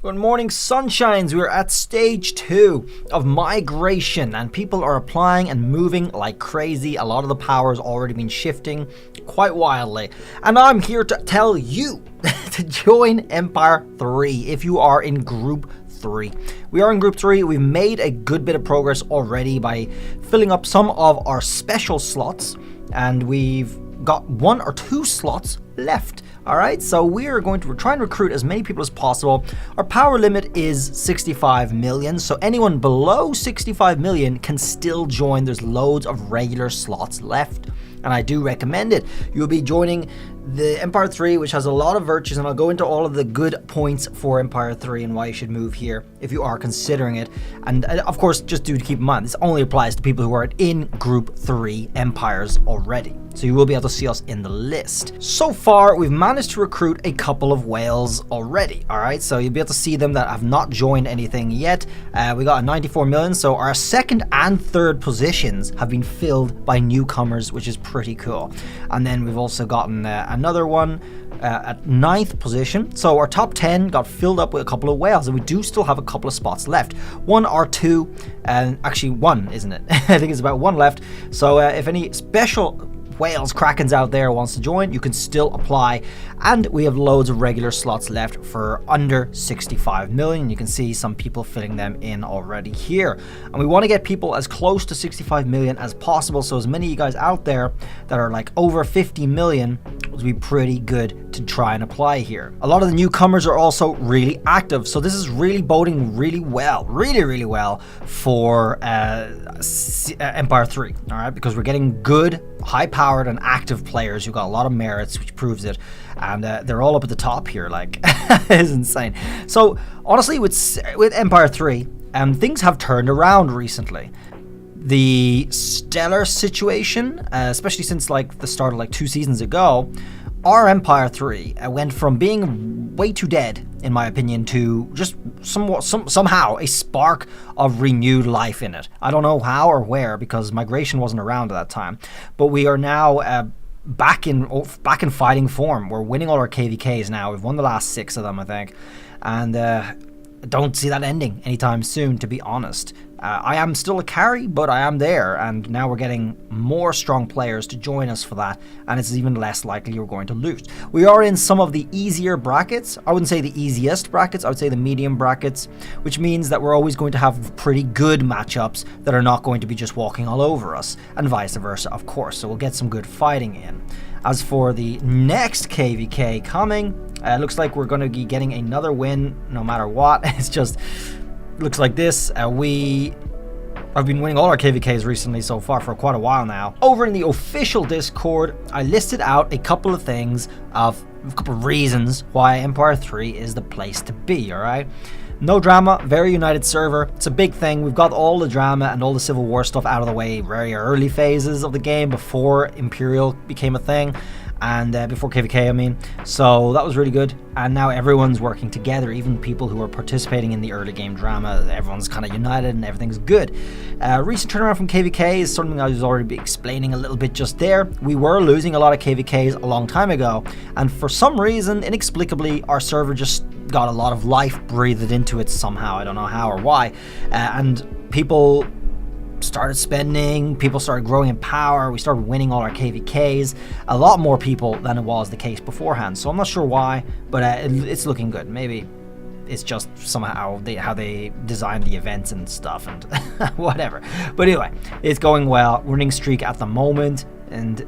Good morning, sunshines. We're at stage 2 of migration and people are applying and moving like crazy. A lot of the power has already been shifting quite wildly. And I'm here to tell you to join Empire 3 if you are in Group 3. We are in Group 3. We've made a good bit of progress already by filling up some of our special slots, and we've got 1 or 2 slots left. Alright, so we're going to try and recruit as many people as possible. Our power limit is 65 million, so anyone below 65 million can still join. There's loads of regular slots left, and I do recommend it. You'll be joining the Empire 3, which has a lot of virtues, and I'll go into all of the good points for Empire 3 and why you should move here if you are considering it. And of course, just do keep in mind, this only applies to people who are in Group 3 Empires already. So you will be able to see us in the list. So far, we've managed to recruit a couple of whales already. All right, so you'll be able to see them that have not joined anything yet. We got a 94 million, so our second and third positions have been filled by newcomers, which is pretty cool. And then we've also gotten another one at 9th position. So our top 10 got filled up with a couple of whales, and we do still have a couple of spots left. 1 or 2, and actually 1, isn't it? I think it's about 1 left. So if any special whales krakens out there wants to join, you can still apply, and we have loads of regular slots left for under 65 million. You can see some people filling them in already here, and we want to get people as close to 65 million as possible, so as many of you guys out there that are like over 50 million would be pretty good to try and apply here. A lot of the newcomers are also really active, so this is really boding really well for Empire 3, all right, because we're getting good, high-powered and active players who got a lot of merits, which proves it, and they're all up at the top here. Like, it's insane. So honestly, with Empire 3, things have turned around recently. The stellar situation, especially since like the start of like 2 seasons ago, our Empire 3 went from being way too dead, in my opinion, to just somehow a spark of renewed life in it. I don't know how or where, because migration wasn't around at that time, but we are now back in fighting form. We're winning all our KVKs now. We've won the last 6 of them, I think, and don't see that ending anytime soon, to be honest. I am still a carry, but I am there, and now we're getting more strong players to join us for that, and it's even less likely we're going to lose. We are in some of the easier brackets. I wouldn't say the easiest brackets, I would say the medium brackets, which means that we're always going to have pretty good matchups that are not going to be just walking all over us, and vice versa, of course, so we'll get some good fighting in. As for the next KVK coming, looks like we're going to be getting another win no matter what. It's just looks like this. I've been winning all our KVKs recently so far for quite a while now. Over in the official Discord, I listed out a couple of things, a couple of reasons why Empire 3 is the place to be, alright? No drama, very united server. It's a big thing. We've got all the drama and all the Civil War stuff out of the way very early phases of the game, before Imperial became a thing, and before KVK, I mean. So that was really good, and now everyone's working together, even people who are participating in the early game drama. Everyone's kind of united and everything's good. Recent turnaround from KVK is something I was already explaining a little bit just there. We were losing a lot of KVKs a long time ago, and for some reason, inexplicably, our server just got a lot of life breathed into it somehow. I don't know how or why, and people started spending, people started growing in power, we started winning all our KVKs, a lot more people than it was the case beforehand. So I'm not sure why, but it's looking good. Maybe it's just somehow how they designed the events and stuff and whatever. But anyway, it's going well. Winning streak at the moment, and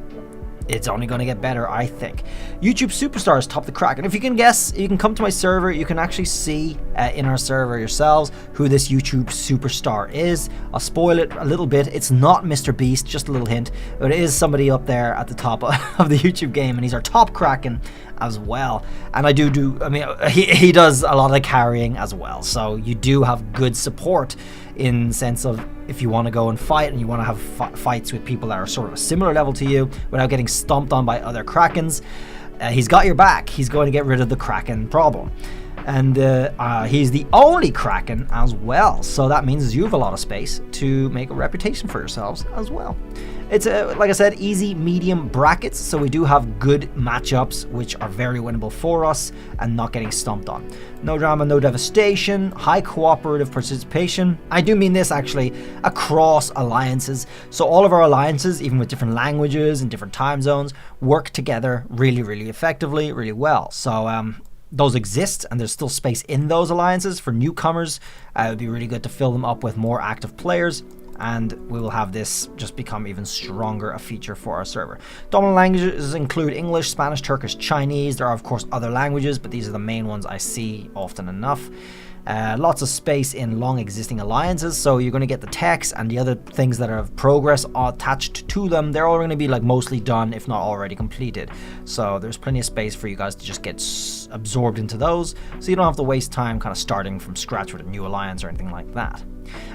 it's only going to get better, I think. YouTube Superstars top the crack, and if you can guess, you can come to my server. You can actually see in our server yourselves who this YouTube Superstar is. I'll spoil it a little bit. It's not Mr. Beast, just a little hint, but it is somebody up there at the top of the YouTube game, and he's our top Kraken as well. And I I mean, he does a lot of the carrying as well, so you do have good support in the sense of if you want to go and fight and you want to have fights with people that are sort of a similar level to you without getting stomped on by other Krakens, he's got your back. He's going to get rid of the Kraken problem. And he's the only Kraken as well, so that means you have a lot of space to make a reputation for yourselves as well. It's, like I said, easy, medium brackets, so we do have good matchups, which are very winnable for us and not getting stomped on. No drama, no devastation, high cooperative participation. I do mean this actually across alliances. So all of our alliances, even with different languages and different time zones, work together really, really effectively, really well. So those exist, and there's still space in those alliances for newcomers. It would be really good to fill them up with more active players, and we will have this just become even stronger a feature for our server. Dominant languages include English, Spanish, Turkish, Chinese. There are of course other languages, but these are the main ones I see often enough. Lots of space in long existing alliances, so you're going to get the techs and the other things that have progress attached to them. They're all going to be like mostly done, if not already completed. So there's plenty of space for you guys to just get absorbed into those, so you don't have to waste time kind of starting from scratch with a new alliance or anything like that.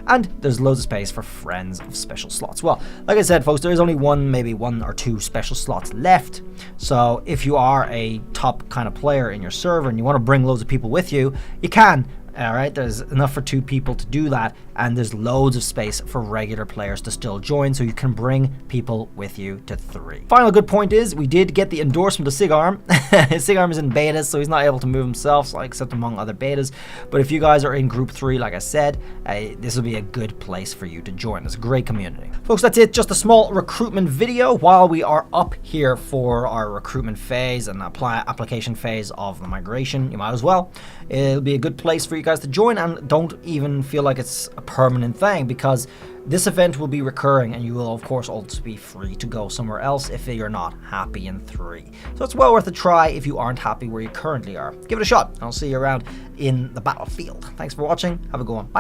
And there's loads of space for friends of special slots. Well, like I said, folks, there is only maybe one or two special slots left. So if you are a top kind of player in your server and you want to bring loads of people with you, you can. All right, there's enough for 2 people to do that, and there's loads of space for regular players to still join, so you can bring people with you to 3. Final good point is we did get the endorsement of Sigarm. Sigarm is in betas, so he's not able to move himself, so except among other betas. But if you guys are in group 3, like I said, this will be a good place for you to join. It's a great community. Folks, that's it. Just a small recruitment video while we are up here for our recruitment phase and application phase of the migration. You might as well. It'll be a good place for you guys to join, and don't even feel like it's a permanent thing, because this event will be recurring and you will of course also be free to go somewhere else if you're not happy in 3. So it's well worth a try if you aren't happy where you currently are. Give it a shot. I'll see you around in the battlefield. Thanks for watching. Have a good one. Bye.